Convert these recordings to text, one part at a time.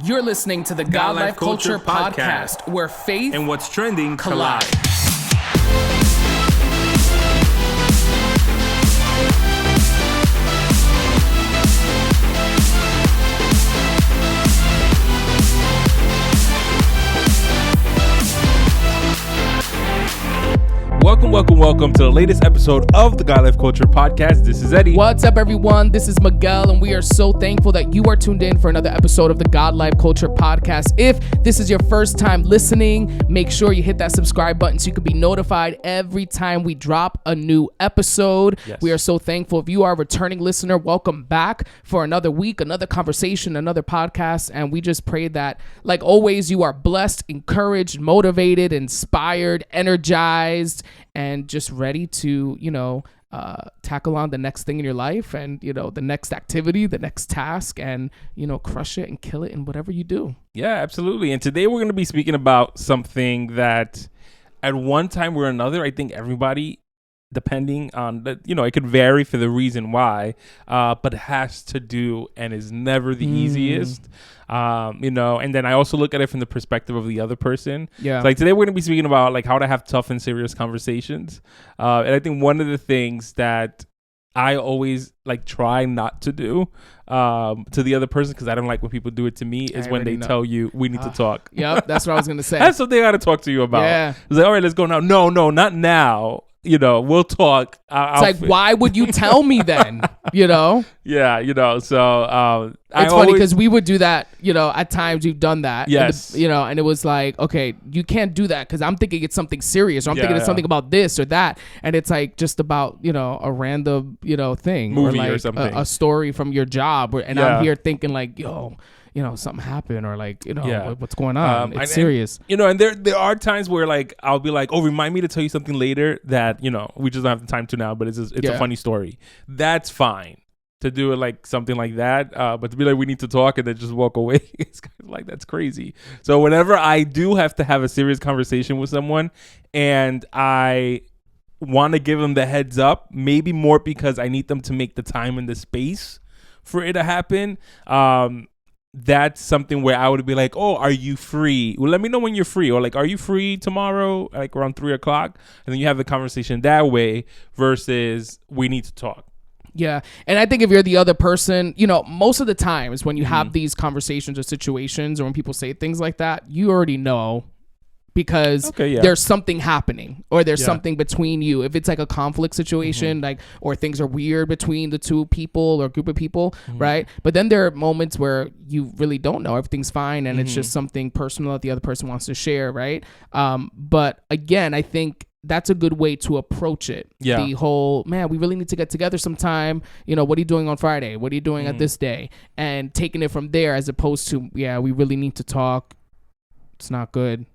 You're listening to the God Life Culture Podcast, where faith and what's trending collide. Welcome to the latest episode of the God Life Culture Podcast. This is Eddie. What's up, everyone? This is Miguel, and we are so thankful that you are tuned in for another episode of the God Life Culture Podcast. If this is your first time listening, make sure you hit that subscribe button so you can be notified every time we drop a new episode. Yes. We are so thankful. If you are a returning listener, welcome back for another week, another conversation, another podcast, and we just pray that, like always, you are blessed, encouraged, motivated, inspired, energized, and just ready to, tackle on the next thing in your life and, the next activity, the next task, and, crush it and kill it in whatever you do. Yeah, absolutely. And today we're going to be speaking about something that at one time or another, I think everybody, depending on, it could vary for the reason why, but has to do and is never the easiest. And then I also look at it from the perspective of the other person. Yeah. So, today we're going to be speaking about how to have tough and serious conversations. And I think one of the things that I always try not to do to the other person, because I don't like when people do it to me, is when they tell you we need to talk. Yep, that's what I was going to say. That's something I got to talk to you about. Yeah. It's all right, let's go now. No, not now. We'll talk. Why would you tell me then? Yeah, so it's funny because we would do that, at times we've done that. Yes. And it was like, okay, you can't do that because I'm thinking it's something serious, or I'm thinking it's something about this or that. And it's just about, a random, thing. Movie or something. A story from your job. I'm here thinking something happened or what's going on? It's serious. And there are times where I'll be like, oh, remind me to tell you something later that, we just don't have the time to now, but it's a funny story. That's fine to do it something like that. But to be we need to talk and then just walk away, it's kind of that's crazy. So whenever I do have to have a serious conversation with someone and I want to give them the heads up, maybe more because I need them to make the time and the space for it to happen, that's something where I would be like, oh, are you free? Well, let me know when you're free. Or are you free tomorrow, around 3:00? And then you have the conversation that way versus we need to talk. Yeah. And I think if you're the other person, most of the times when you have these conversations or situations, or when people say things like that, you already know because there's something happening, or there's something between you. If it's a conflict situation, or things are weird between the two people or group of people, right? But then there are moments where you really don't know, everything's fine, and it's just something personal that the other person wants to share, right? But again, I think that's a good way to approach it. Yeah. The whole, man, we really need to get together sometime. What are you doing on Friday? What are you doing at this day? And taking it from there, as opposed to, we really need to talk. It's not good.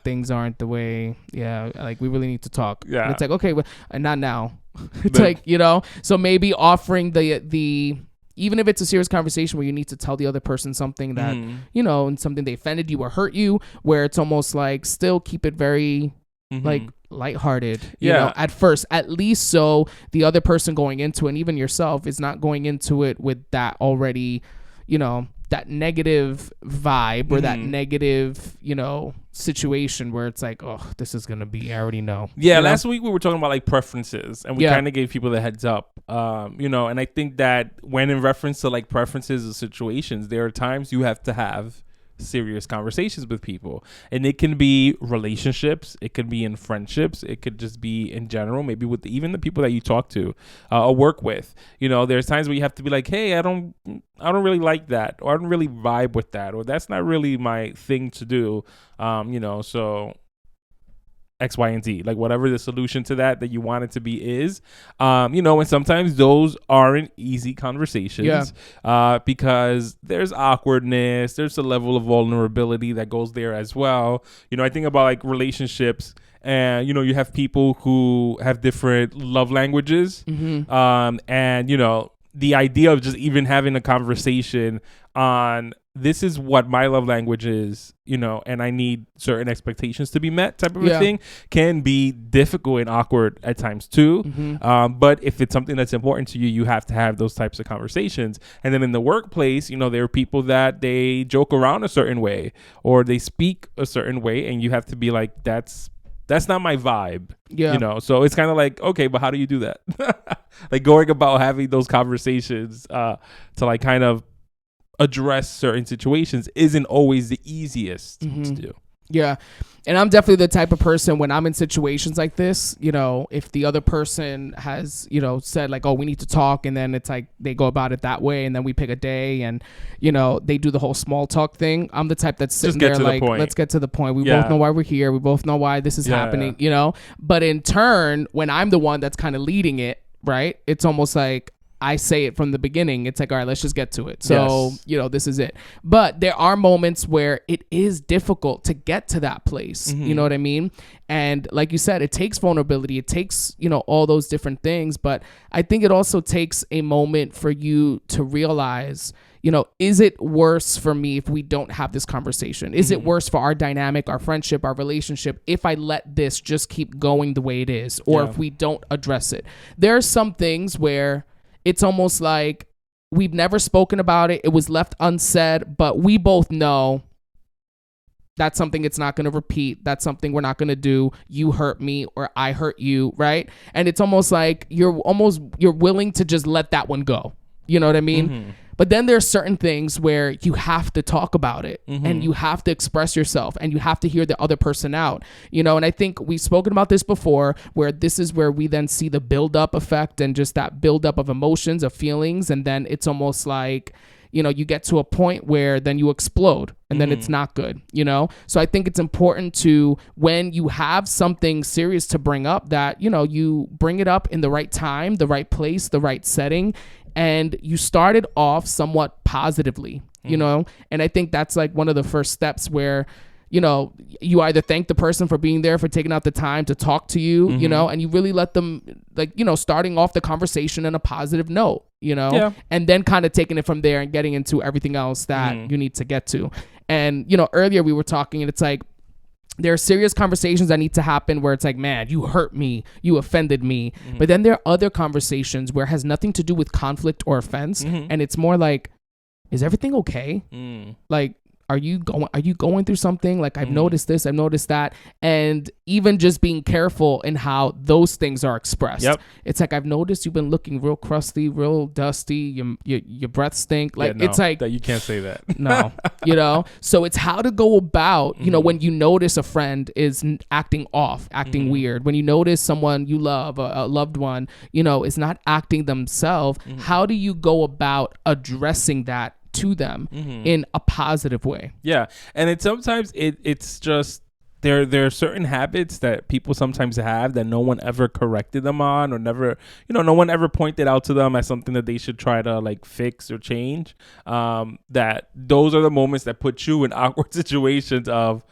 Things aren't the way. We really need to talk. Yeah. And it's okay, but not now. It's so maybe offering the even if it's a serious conversation where you need to tell the other person something that and something they offended you or hurt you, where it's almost still keep it very lighthearted, at first, at least, so the other person going into it, and even yourself, is not going into it with that already, that negative vibe or that negative, situation where it's oh, this is gonna be, I already know. Yeah, last week we were talking about preferences, and we kind of gave people the heads up, and I think that when in reference to preferences or situations, there are times you have to have serious conversations with people, and it can be relationships, it could be in friendships, it could just be in general, maybe with even the people that you talk to or work with. There's times where you have to be hey, I don't really like that, or I don't really vibe with that, or that's not really my thing to do, so X, Y, and Z, whatever the solution to that you want it to be is, and sometimes those aren't easy conversations, because there's awkwardness, there's a level of vulnerability that goes there as well. I think about relationships, and you have people who have different love languages, and the idea of just even having a conversation on this is what my love language is, you know, and I need certain expectations to be met type of a thing can be difficult and awkward at times too. But if it's something that's important to you, you have to have those types of conversations. And then in the workplace, you know, there are people that they joke around a certain way or they speak a certain way, and you have to be like, that's not my vibe. You know, so it's kind of like, okay, but how do you do that? Like going about having those conversations to like kind of address certain situations isn't always the easiest to do. Yeah. And I'm definitely the type of person when I'm in situations like this, you know, if the other person has, you know, said like, oh, we need to talk, and then it's like they go about it that way, and then we pick a day and, you know, they do the whole small talk thing. I'm the type that's sitting there like, let's get to the point. We both know why we're here. We both know why this is happening, you know. But in turn, when I'm the one that's kind of leading it, right, it's almost like I say it from the beginning. It's like, all right, let's just get to it. So, you know, this is it. But there are moments where it is difficult to get to that place. You know what I mean? And like you said, it takes vulnerability. It takes, you know, all those different things. But I think it also takes a moment for you to realize, you know, is it worse for me if we don't have this conversation? Is it worse for our dynamic, our friendship, our relationship, if I let this just keep going the way it is, or if we don't address it? There are some things where it's almost like we've never spoken about it. It was left unsaid, but we both know that's something it's not going to repeat. That's something we're not going to do. You hurt me or I hurt you, right? And it's almost like you're willing to just let that one go. You know what I mean? But then there's certain things where you have to talk about it and you have to express yourself and you have to hear the other person out, you know. And I think we've spoken about this before, where this is where we then see the buildup effect and just that buildup of emotions, of feelings. And then it's almost like, you know, you get to a point where then you explode and then it's not good, you know? So I think it's important to, when you have something serious to bring up, that, you know, you bring it up in the right time, the right place, the right setting, and you started off somewhat positively, you know? And I think that's like one of the first steps where, you know, you either thank the person for being there, for taking out the time to talk to you, you know, and you really let them, like, you know, starting off the conversation on a positive note, you know, and then kind of taking it from there and getting into everything else that you need to get to. And, you know, earlier we were talking, and it's like, there are serious conversations that need to happen where it's like, man, you hurt me, you offended me. But then there are other conversations where it has nothing to do with conflict or offense. And it's more like, is everything okay? Like, are you going through something? Like, I've noticed this, I've noticed that. And even just being careful in how those things are expressed. It's like, I've noticed you've been looking real crusty, real dusty, your breath stink. Like, it's like that, you can't say that. No, you know. So it's how to go about, you know, when you notice a friend is acting off, acting weird, when you notice someone you love, a loved one, you know, is not acting themselves, how do you go about addressing that to them in a positive way? And it's just there are certain habits that people sometimes have that no one ever corrected them on, or never, you know, no one ever pointed out to them as something that they should try to like fix or change. That those are the moments that put you in awkward situations of,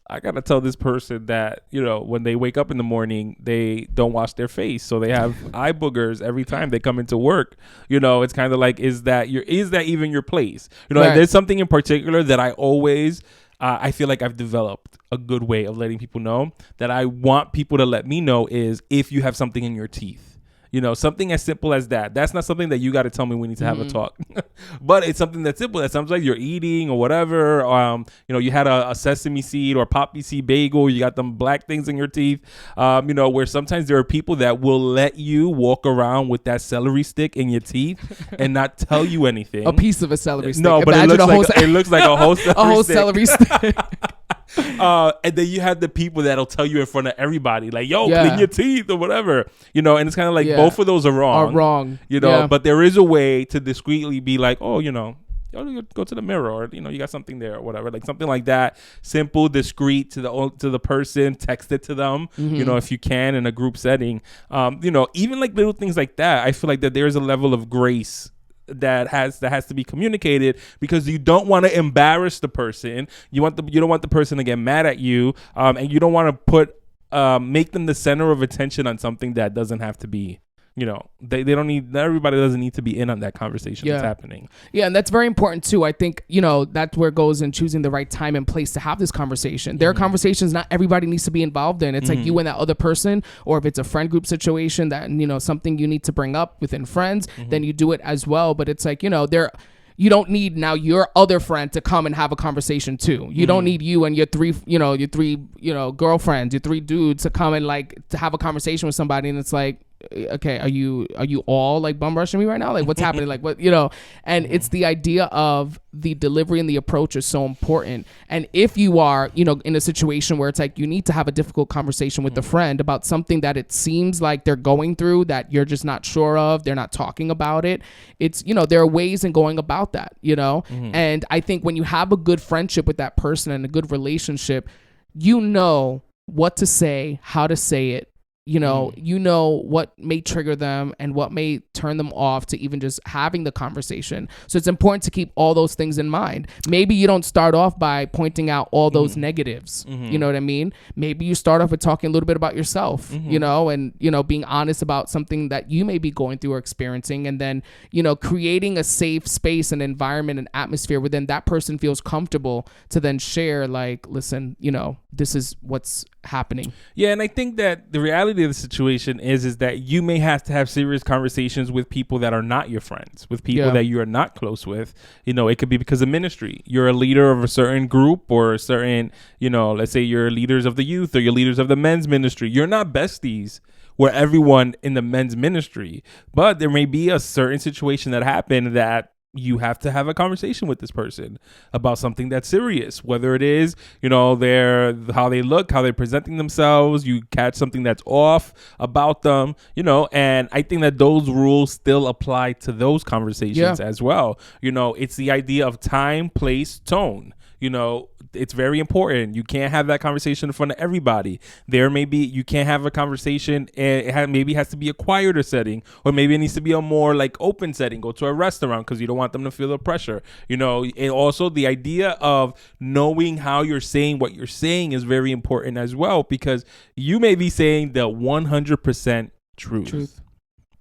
I gotta tell this person that, you know, when they wake up in the morning, they don't wash their face, so they have eye boogers every time they come into work. You know, it's kind of like, is that even your place? You know, like, there's something in particular that I always, I feel like I've developed a good way of letting people know that I want people to let me know is if you have something in your teeth. You know, something as simple as that. That's not something that you got to tell me we need to have a talk. But it's something that's simple. That sounds like you're eating or whatever. You know, you had a sesame seed or poppy seed bagel. You got them black things in your teeth. You know, where sometimes there are people that will let you walk around with that celery stick in your teeth and not tell you anything. A piece of a celery stick. No, but it looks like a whole celery stick. And then you have the people that'll tell you in front of everybody, like, yo, clean your teeth or whatever, you know. And it's kind of like both of those are wrong, you know. But there is a way to discreetly be like, oh, you know, go to the mirror, or, you know, you got something there or whatever, like something like that. Simple, discreet to the person. Text it to them, you know, if you can, in a group setting. You know, even like little things like that. I feel like that there's a level of grace that has to be communicated, because you don't want to embarrass the person. You don't want the person to get mad at you, and you don't want to make them the center of attention on something that doesn't have to be you know, they don't need, everybody doesn't need to be in on that conversation that's happening. Yeah, and that's very important too. I think, you know, that's where it goes in choosing the right time and place to have this conversation. There are conversations not everybody needs to be involved in. It's like you and that other person, or if it's a friend group situation that, you know, something you need to bring up within friends, then you do it as well. But it's like, you know, you don't need now your other friend to come and have a conversation too. You don't need you and your three girlfriends, your three dudes to come and like to have a conversation with somebody. And it's like, okay, are you all like bum rushing me right now? Like what's happening? Like what, you know, and it's the idea of the delivery and the approach is so important. And if you are, you know, in a situation where it's like you need to have a difficult conversation with a friend about something that it seems like they're going through that you're just not sure of, they're not talking about it. It's, you know, there are ways in going about that, you know? And I think when you have a good friendship with that person and a good relationship, you know what to say, how to say it. You know, you know what may trigger them and what may turn them off to even just having the conversation. So it's important to keep all those things in mind. Maybe you don't start off by pointing out all those negatives. You know what I mean? Maybe you start off with talking a little bit about yourself, you know, and, you know, being honest about something that you may be going through or experiencing. And then, you know, creating a safe space and environment and atmosphere within that person feels comfortable to then share, like, listen, you know, this is what's happening. Yeah, and I think that the reality of the situation is that you may have to have serious conversations with people that are not your friends, with people that you are not close with. You know, it could be because of ministry. You're a leader of a certain group or a certain, you know, let's say you're leaders of the youth or you're leaders of the men's ministry. You're not besties with everyone in the men's ministry, but there may be a certain situation that happened that you have to have a conversation with this person about something that's serious, whether it is, you know, how they look, how they're presenting themselves, you catch something that's off about them, you know, and I think that those rules still apply to those conversations as well. You know, it's the idea of time, place, tone. You know, it's very important. You can't have that conversation in front of everybody. You can't have a conversation and maybe has to be a quieter setting, or maybe it needs to be a more like open setting. Go to a restaurant because you don't want them to feel the pressure. You know, and also the idea of knowing how you're saying what you're saying is very important as well, because you may be saying the 100% truth.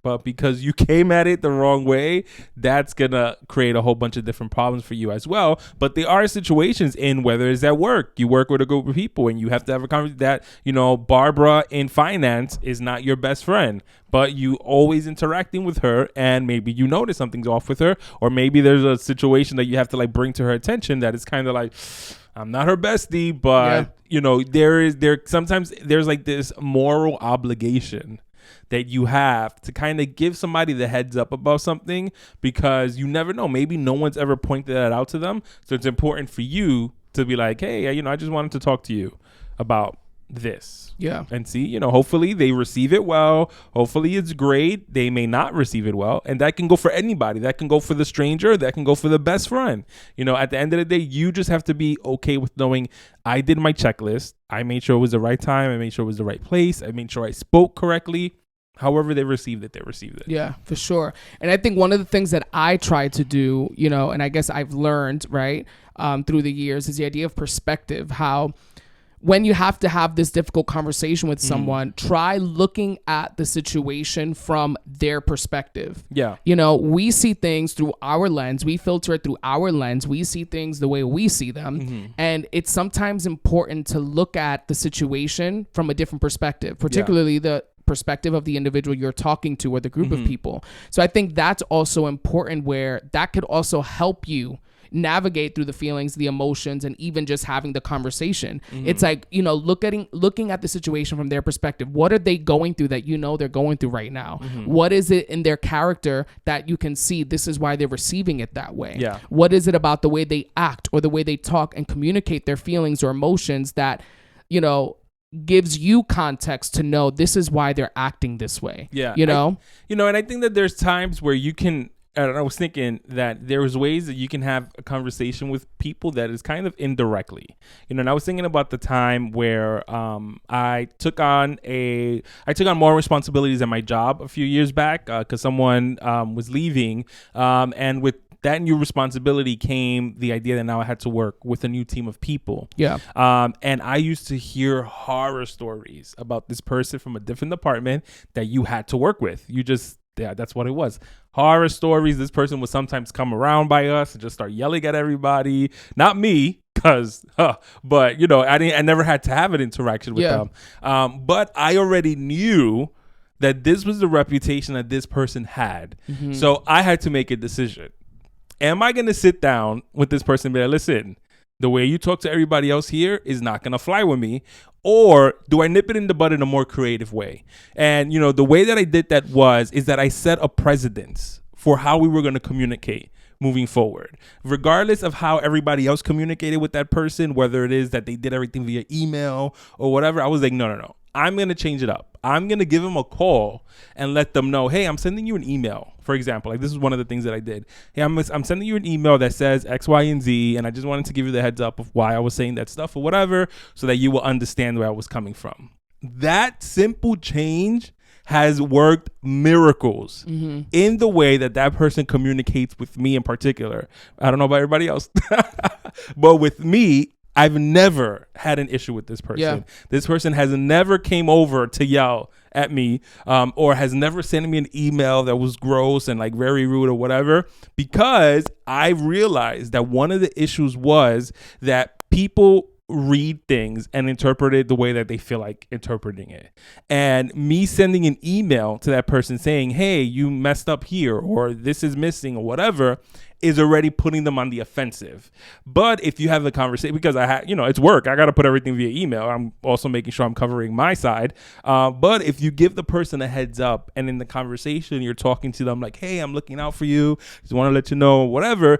But because you came at it the wrong way, that's going to create a whole bunch of different problems for you as well. But there are situations in whether it's at work, you work with a group of people and you have to have a conversation that, you know, Barbara in finance is not your best friend, but you always interacting with her and maybe you notice something's off with her, or maybe there's a situation that you have to like bring to her attention that is kind of like, I'm not her bestie, but you know, sometimes there's like this moral obligation that you have to kind of give somebody the heads up about something, because you never know. Maybe no one's ever pointed that out to them. So it's important for you to be like, hey, you know, I just wanted to talk to you about this. Yeah. And see, you know, hopefully they receive it well. Hopefully it's great. They may not receive it well. And that can go for anybody. That can go for the stranger. That can go for the best friend. You know, at the end of the day, you just have to be okay with knowing I did my checklist. I made sure it was the right time. I made sure it was the right place. I made sure I spoke correctly. However they received it, they received it. Yeah, for sure. And I think one of the things that I try to do, you know, and I guess I've learned, right, through the years is the idea of perspective. How when you have to have this difficult conversation with someone, try looking at the situation from their perspective. Yeah. You know, we see things through our lens. We filter it through our lens. We see things the way we see them. And it's sometimes important to look at the situation from a different perspective, particularly the perspective of the individual you're talking to or the group of people. So I think that's also important, where that could also help you navigate through the feelings, the emotions, and even just having the conversation. It's like, you know, looking at the situation from their perspective. What are they going through that you know they're going through right now? What is it in their character that you can see this is why they're receiving it that way? Yeah. What is it about the way they act or the way they talk and communicate their feelings or emotions that, you know, gives you context to know this is why they're acting this way? Yeah. You know? And I think that there's times where you can, I was thinking that there's ways that you can have a conversation with people that is kind of indirectly, you know, and I was thinking about the time where I took on more responsibilities at my job a few years back because someone was leaving, and with that new responsibility came the idea that now I had to work with a new team of people. Yeah. And I used to hear horror stories about this person from a different department that you had to work with. That's what it was. Horror stories. This person would sometimes come around by us and just start yelling at everybody. Not me, but you know, I never had to have an interaction with them. But I already knew that this was the reputation that this person had. Mm-hmm. So I had to make a decision. Am I going to sit down with this person and be like, listen, the way you talk to everybody else here is not going to fly with me? Or do I nip it in the bud in a more creative way? And, you know, the way that I did that is that I set a precedence for how we were going to communicate moving forward, regardless of how everybody else communicated with that person, whether it is that they did everything via email or whatever. I was like, no. I'm going to change it up. I'm going to give them a call and let them know, hey, I'm sending you an email. For example, like this is one of the things that I did. Hey, I'm sending you an email that says X, Y, and Z. And I just wanted to give you the heads up of why I was saying that stuff or whatever, so that you will understand where I was coming from. That simple change has worked miracles in the way that person communicates with me in particular. I don't know about everybody else, but with me, I've never had an issue with this person. Yeah. This person has never came over to yell at me, or has never sent me an email that was gross and like very rude or whatever, because I realized that one of the issues was that people read things and interpret it the way that they feel like interpreting it. And me sending an email to that person saying, hey, you messed up here, or this is missing, or whatever, is already putting them on the offensive. But if you have a conversation, because it's work, I got to put everything via email. I'm also making sure I'm covering my side. But if you give the person a heads up, and in the conversation, you're talking to them like, hey, I'm looking out for you, just want to let you know, whatever,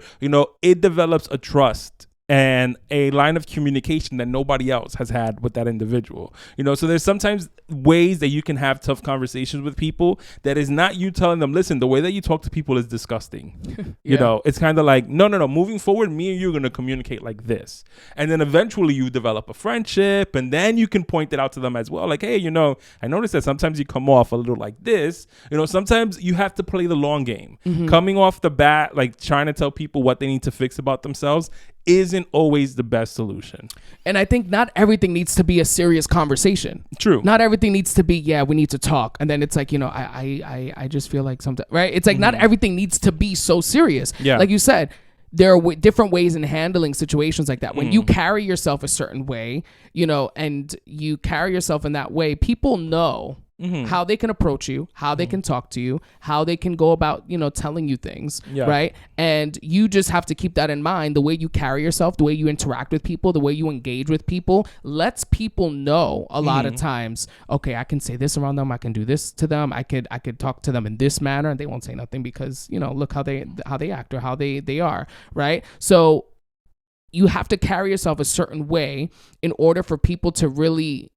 it develops a trust and a line of communication that nobody else has had with that individual. So there's sometimes ways that you can have tough conversations with people that is not you telling them, listen, the way that you talk to people is disgusting. It's kind of like, no, moving forward, me and you are going to communicate like this. And then eventually you develop a friendship, and then you can point it out to them as well. Like, hey, I noticed that sometimes you come off a little like this. Sometimes you have to play the long game. Mm-hmm. Coming off the bat, like trying to tell people what they need to fix about themselves isn't always the best solution. And I think not everything needs to be a serious conversation. True. Not everything needs to be, we need to talk. And then it's like, I just feel like sometimes, right? It's like not everything needs to be so serious. Yeah. Like you said, there are different ways in handling situations like that. When you carry yourself a certain way, and you carry yourself in that way, people know how they can approach you, how they can talk to you, how they can go about, telling you things, right? And you just have to keep that in mind. The way you carry yourself, the way you interact with people, the way you engage with people lets people know a lot of times, okay, I can say this around them, I can do this to them, I could talk to them in this manner, and they won't say nothing because, look how they act or how they are, right? So you have to carry yourself a certain way in order for people to really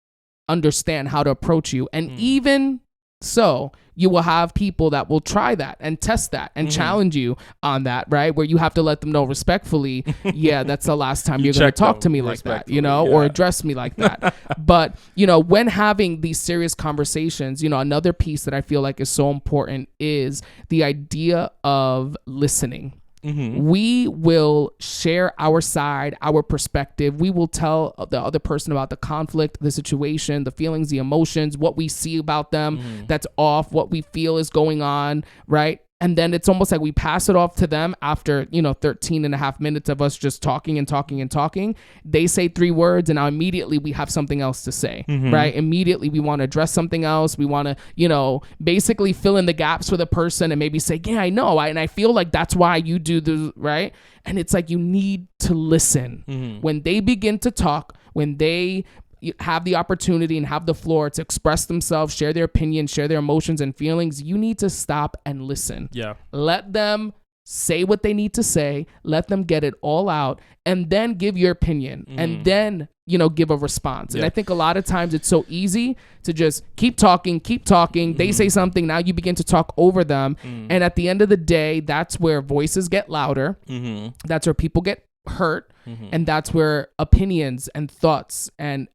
understand how to approach you. And even so, you will have people that will try that and test that and challenge you on that, right? Where you have to let them know respectfully, that's the last time you're going to talk to me like that, or address me like that. But, when having these serious conversations, another piece that I feel like is so important is the idea of listening. We will share our side, our perspective. We will tell the other person about the conflict, the situation, the feelings, the emotions, what we see about them that's off, what we feel is going on, right? And then it's almost like we pass it off to them after, 13 and a half minutes of us just talking and talking and talking. They say 3 words, and now immediately we have something else to say, right? Immediately we want to address something else. We want to, basically fill in the gaps for the person and maybe say, yeah, I know. And I feel like that's why you do this, right? And it's like you need to listen. When they begin to talk, when they have the opportunity and have the floor to express themselves, share their opinions, share their emotions and feelings, you need to stop and listen. Yeah. Let them say what they need to say, let them get it all out, and then give your opinion, and then, give a response. And I think a lot of times it's so easy to just keep talking. They say something, now you begin to talk over them. And at the end of the day, that's where voices get louder. That's where people get hurt. And that's where opinions and thoughts and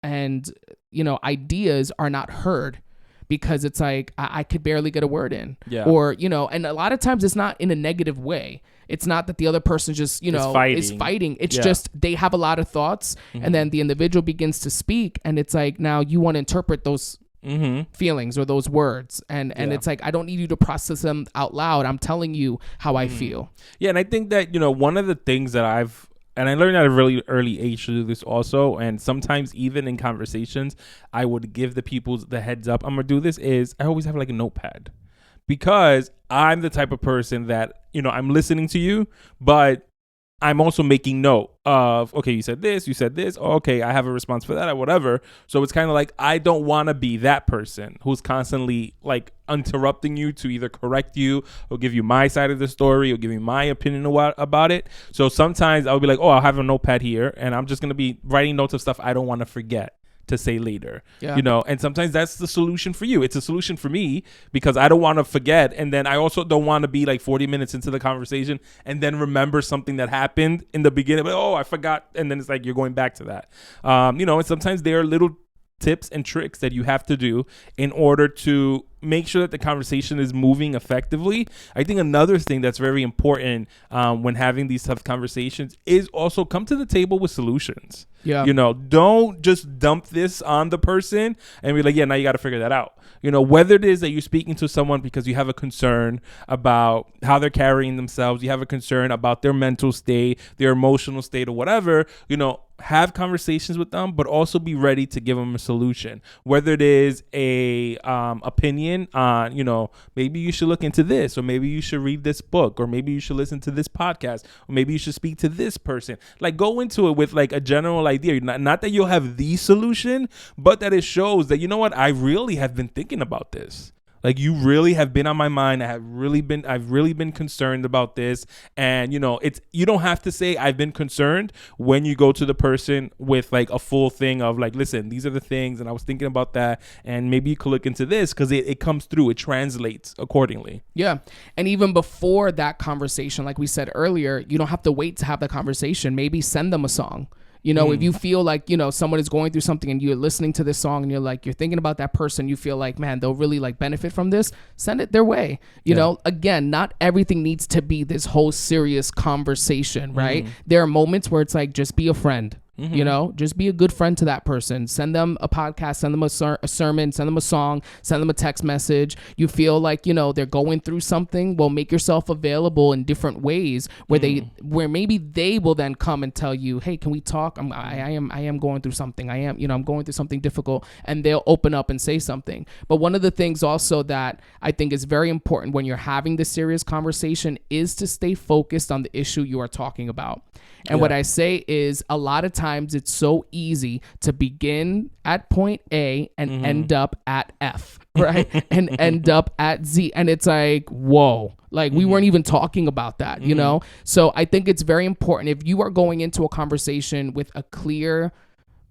ideas are not heard, because it's like I could barely get a word in. Yeah. Or, you know, and a lot of times it's not in a negative way. It's not that the other person just, you know, is fighting. It's just they have a lot of thoughts, and then the individual begins to speak, and it's like now you want to interpret those feelings or those words, and it's like I don't need you to process them out loud. I'm telling you how I feel. Yeah, and I think that, you know, one of the things that I learned at a really early age to do this also, and sometimes even in conversations, I would give the people the heads up, I'm gonna do this, is I always have like a notepad. Because I'm the type of person that, you know, I'm listening to you, but I'm also making note of, okay, you said this, okay, I have a response for that or whatever. So it's kind of like, I don't want to be that person who's constantly like interrupting you to either correct you or give you my side of the story or give you my opinion about it. So sometimes I'll be like, oh, I'll have a notepad here, and I'm just going to be writing notes of stuff I don't want to forget to say later, you know, and sometimes that's the solution for you. It's a solution for me because I don't want to forget, and then I also don't want to be like 40 minutes into the conversation and then remember something that happened in the beginning, but I forgot, and then it's like you're going back to that, you know. And sometimes there are little tips and tricks that you have to do in order to make sure that the conversation is moving effectively. I think another thing that's very important when having these tough conversations is also come to the table with solutions. Yeah. You know, don't just dump this on the person and be like, yeah, now you got to figure that out. You know, whether it is that you're speaking to someone because you have a concern about how they're carrying themselves, you have a concern about their mental state, their emotional state, or whatever, you know, have conversations with them, but also be ready to give them a solution. Whether it is a opinion on, you know, maybe you should look into this, or maybe you should read this book, or maybe you should listen to this podcast, or maybe you should speak to this person. Like, go into it with like a general idea. Not that you'll have the solution, but that it shows that, you know what, I really have been thinking about this. Like, you really have been on my mind. I've really been concerned about this. And, you know, you don't have to say I've been concerned when you go to the person with like a full thing of like, listen, these are the things, and I was thinking about that, and maybe you could look into this, because it comes through, it translates accordingly. Yeah. And even before that conversation, like we said earlier, you don't have to wait to have the conversation. Maybe send them a song. You know, if you feel like, you know, someone is going through something and you're listening to this song and you're thinking about that person, you feel like, man, they'll really like benefit from this, send it their way. You know, again, not everything needs to be this whole serious conversation, right? There are moments where it's like, just be a friend. You know, just be a good friend to that person. Send them a podcast, send them a sermon, send them a song, send them a text message. You feel like, you know, they're going through something. Well, make yourself available in different ways where maybe they will then come and tell you, hey, can we talk? I am going through something. I'm going through something difficult, and they'll open up and say something. But one of the things also that I think is very important when you're having this serious conversation is to stay focused on the issue you are talking about. And what I say is, a lot of times it's so easy to begin at point A and end up at F, right? And end up at Z. And it's like, whoa, like we weren't even talking about that, you know? So I think it's very important, if you are going into a conversation with a clear,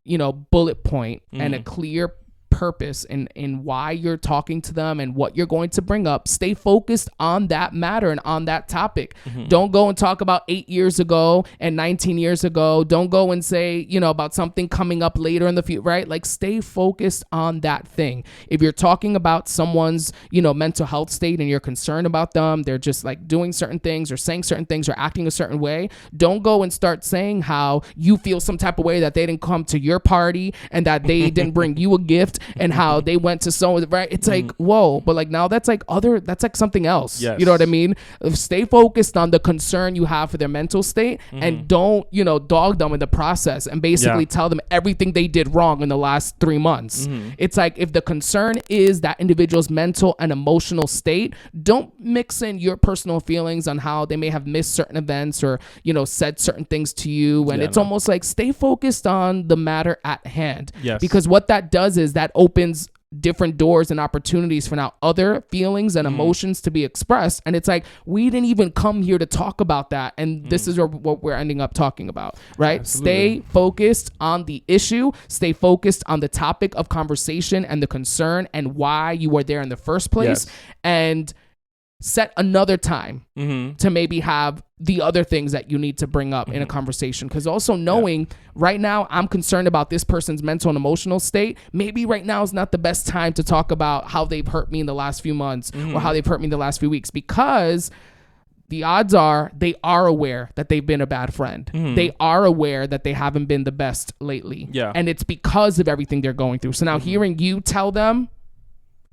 you know, bullet point and a clear purpose in why you're talking to them and what you're going to bring up, stay focused on that matter and on that topic. Don't go and talk about 8 years ago and 19 years ago. Don't go and say, you know, about something coming up later in the future, right? Like, stay focused on that thing. If you're talking about someone's, you know, mental health state and you're concerned about them, they're just like doing certain things or saying certain things or acting a certain way, don't go and start saying how you feel some type of way that they didn't come to your party and that they didn't bring you a gift and how they went to someone, right? It's like, whoa, but like now that's like something else. Yes. You know what I mean? Stay focused on the concern you have for their mental state and don't, you know, dog them in the process and basically tell them everything they did wrong in the last 3 months. It's like, if the concern is that individual's mental and emotional state, don't mix in your personal feelings on how they may have missed certain events or, you know, said certain things to you. And it's almost like, stay focused on the matter at hand. Yes. Because what that does is that opens different doors and opportunities for now other feelings and emotions to be expressed. And it's like, we didn't even come here to talk about that. And this is what we're ending up talking about, right? Absolutely. Stay focused on the issue, stay focused on the topic of conversation and the concern and why you were there in the first place. Yes. And set another time to maybe have the other things that you need to bring up in a conversation. Because also knowing right now I'm concerned about this person's mental and emotional state. Maybe right now is not the best time to talk about how they've hurt me in the last few months or how they've hurt me in the last few weeks, because the odds are they are aware that they've been a bad friend. They are aware that they haven't been the best lately. Yeah. And it's because of everything they're going through. So now hearing you tell them,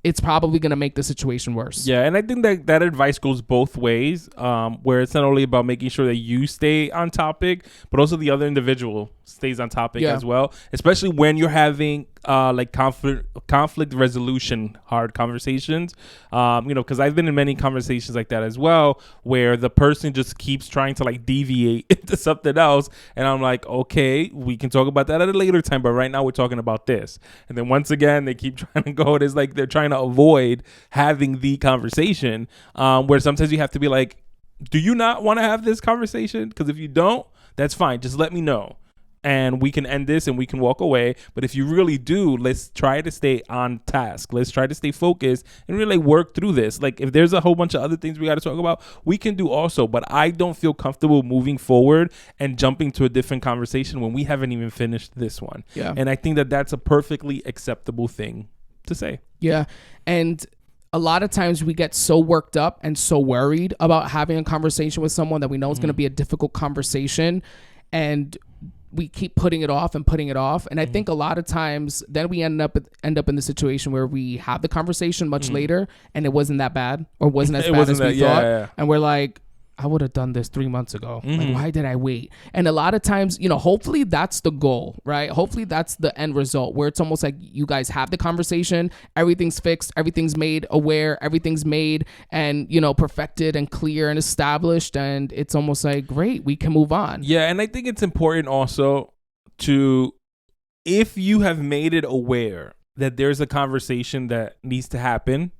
it's probably going to make the situation worse. Yeah, and I think that advice goes both ways, where it's not only about making sure that you stay on topic, but also the other individual stays on topic as well, especially when you're having like conflict resolution, hard conversations, because I've been in many conversations like that as well, where the person just keeps trying to like deviate into something else, and I'm like, okay, we can talk about that at a later time, but right now we're talking about this. And then once again they keep trying to go, it's like they're trying to avoid having the conversation, where sometimes you have to be like, do you not want to have this conversation? Because if you don't, that's fine, just let me know and we can end this and we can walk away. But if you really do, let's try to stay on task. Let's try to stay focused and really work through this. Like if there's a whole bunch of other things we got to talk about, we can do also. But I don't feel comfortable moving forward and jumping to a different conversation when we haven't even finished this one. Yeah. And I think that that's a perfectly acceptable thing to say. Yeah. And a lot of times we get so worked up and so worried about having a conversation with someone that we know is going to be a difficult conversation, and we keep putting it off. And I think a lot of times then we end up in the situation where we have the conversation much later and it wasn't that bad or wasn't as bad as we thought. Yeah. And we're like, I would have done this 3 months ago. Like, why did I wait? And a lot of times, hopefully that's the goal, right? Hopefully that's the end result, where it's almost like you guys have the conversation, everything's fixed, everything's made aware, everything's made and, perfected and clear and established. And it's almost like, great, we can move on. Yeah. And I think it's important also to, if you have made it aware that there's a conversation that needs to happen,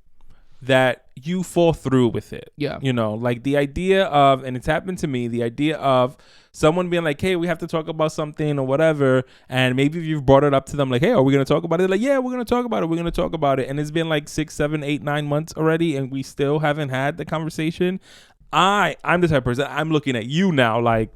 that you fall through with it. Yeah. Like the idea of, and it's happened to me, the idea of someone being like, hey, we have to talk about something or whatever. And maybe you've brought it up to them like, hey, are we going to talk about it? Like, yeah, we're going to talk about it. We're going to talk about it. And it's been like 6, 7, 8, 9 months already. And we still haven't had the conversation. I'm the type of person, I'm looking at you now like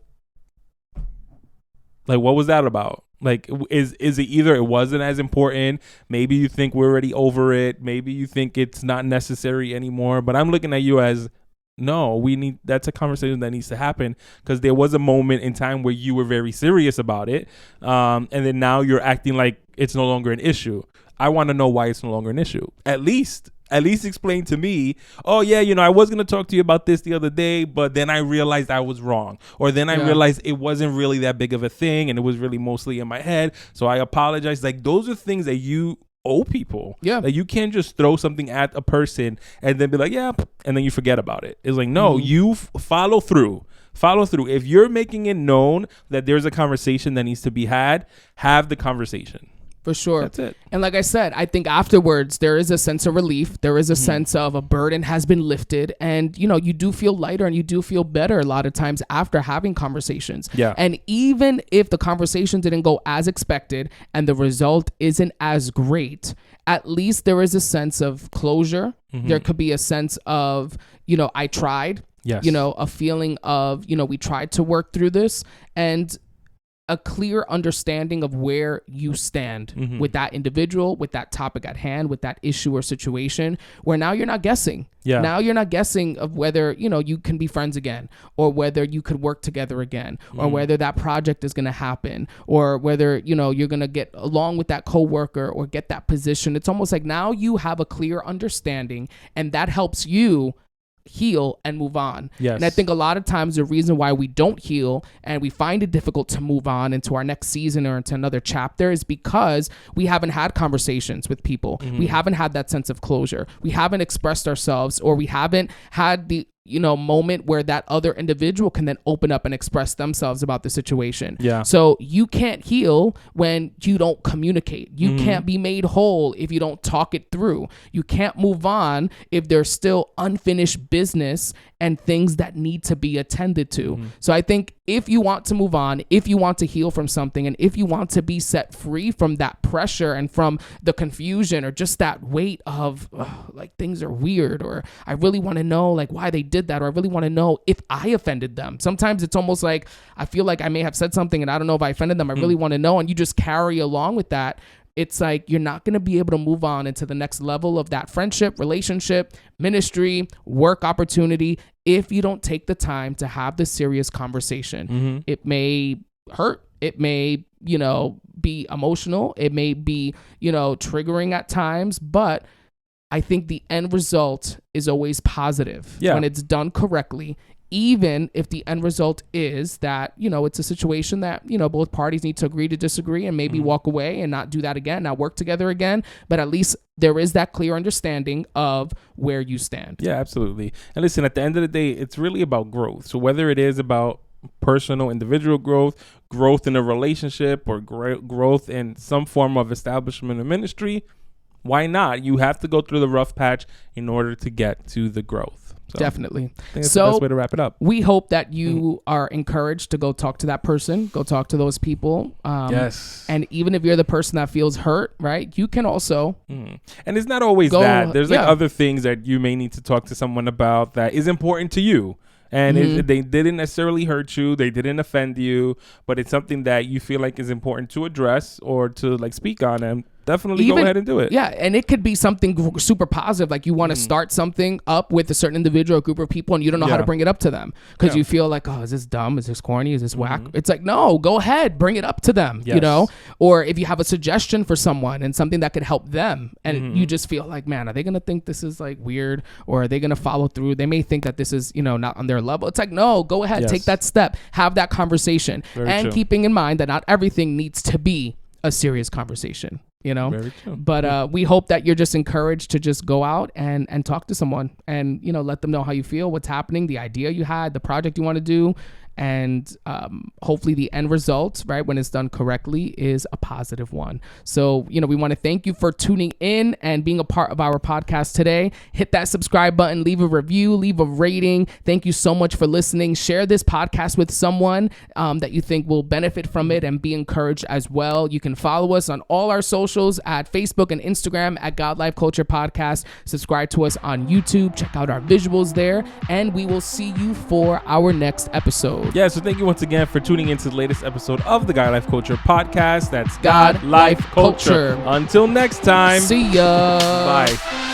what was that about? Like, is it either it wasn't as important, maybe you think we're already over it, maybe you think it's not necessary anymore, but I'm looking at you as, no, that's a conversation that needs to happen, because there was a moment in time where you were very serious about it, and then now you're acting like it's no longer an issue. I want to know why it's no longer an issue. At least explain to me, oh yeah, I was going to talk to you about this the other day, but then I realized I was wrong. Or then I realized it wasn't really that big of a thing and it was really mostly in my head. So I apologize. Like, those are things that you owe people. Yeah. Like, you can't just throw something at a person and then be like, yeah, and then you forget about it. It's like, no, you follow through. If you're making it known that there's a conversation that needs to be had, have the conversation. For sure. That's it. And like I said, I think afterwards there is a sense of relief. There is a sense of a burden has been lifted. And, you do feel lighter and you do feel better a lot of times after having conversations. Yeah. And even if the conversation didn't go as expected and the result isn't as great, at least there is a sense of closure. There could be a sense of, I tried. Yes. A feeling of, we tried to work through this, and a clear understanding of where you stand with that individual, with that topic at hand, with that issue or situation, where now you're not guessing. Yeah. Now you're not guessing of whether, you can be friends again, or whether you could work together again, or whether that project is going to happen, or whether, you're going to get along with that coworker or get that position. It's almost like now you have a clear understanding, and that helps you heal and move on. Yes. And I think a lot of times the reason why we don't heal and we find it difficult to move on into our next season or into another chapter is because we haven't had conversations with people. We haven't had that sense of closure. We haven't expressed ourselves, or we haven't had the moment where that other individual can then open up and express themselves about the situation. Yeah. So you can't heal when you don't communicate. You can't be made whole if you don't talk it through. You can't move on if there's still unfinished business and things that need to be attended to. So I think if you want to move on, if you want to heal from something, and if you want to be set free from that pressure and from the confusion or just that weight of like things are weird, or I really want to know like why they did that, or I really want to know if I offended them. Sometimes it's almost like I feel like I may have said something and I don't know if I offended them. I really want to know, and you just carry along with that. It's like you're not going to be able to move on into the next level of that friendship, relationship, ministry, work opportunity if you don't take the time to have the serious conversation. It may hurt. It may, be emotional. It may be, triggering at times, but I think the end result is always positive when it's done correctly. Even if the end result is that, it's a situation that, both parties need to agree to disagree and maybe walk away and not do that again, not work together again. But at least there is that clear understanding of where you stand. Yeah, absolutely. And listen, at the end of the day, it's really about growth. So whether it is about personal, individual growth in a relationship, or growth in some form of establishment or ministry, why not? You have to go through the rough patch in order to get to the growth. So, definitely. I think that's the best way to wrap it up. We hope that you are encouraged to go talk to that person, go talk to those people. Yes. And even if you're the person that feels hurt, right, you can also. And it's not always that. There's like other things that you may need to talk to someone about that is important to you. And they didn't necessarily hurt you. They didn't offend you. But it's something that you feel like is important to address or to like speak on. And definitely go ahead and do it. Yeah. And it could be something super positive. Like you want to start something up with a certain individual or group of people, and you don't know how to bring it up to them because you feel like, oh, is this dumb? Is this corny? Is this whack? It's like, no, go ahead. Bring it up to them, Or if you have a suggestion for someone and something that could help them, and you just feel like, man, are they going to think this is like weird, or are they going to follow through? They may think that this is, not on their level. It's like, no, go ahead. Take that step. Have that conversation. Very true. Keeping in mind that not everything needs to be a serious conversation. Very true. But we hope that you're just encouraged to just go out and talk to someone and, let them know how you feel, what's happening, the idea you had, the project you want to do. And hopefully the end result, right, when it's done correctly, is a positive one. So, we want to thank you for tuning in and being a part of our podcast today. Hit that subscribe button, leave a review, leave a rating. Thank you so much for listening. Share this podcast with someone that you think will benefit from it and be encouraged as well. You can follow us on all our socials at Facebook and Instagram at God Life Culture Podcast. Subscribe to us on YouTube. Check out our visuals there. And we will see you for our next episode. Yeah, so thank you once again for tuning into the latest episode of the God Life Culture Podcast. That's God Life Culture. Until next time. See ya. Bye.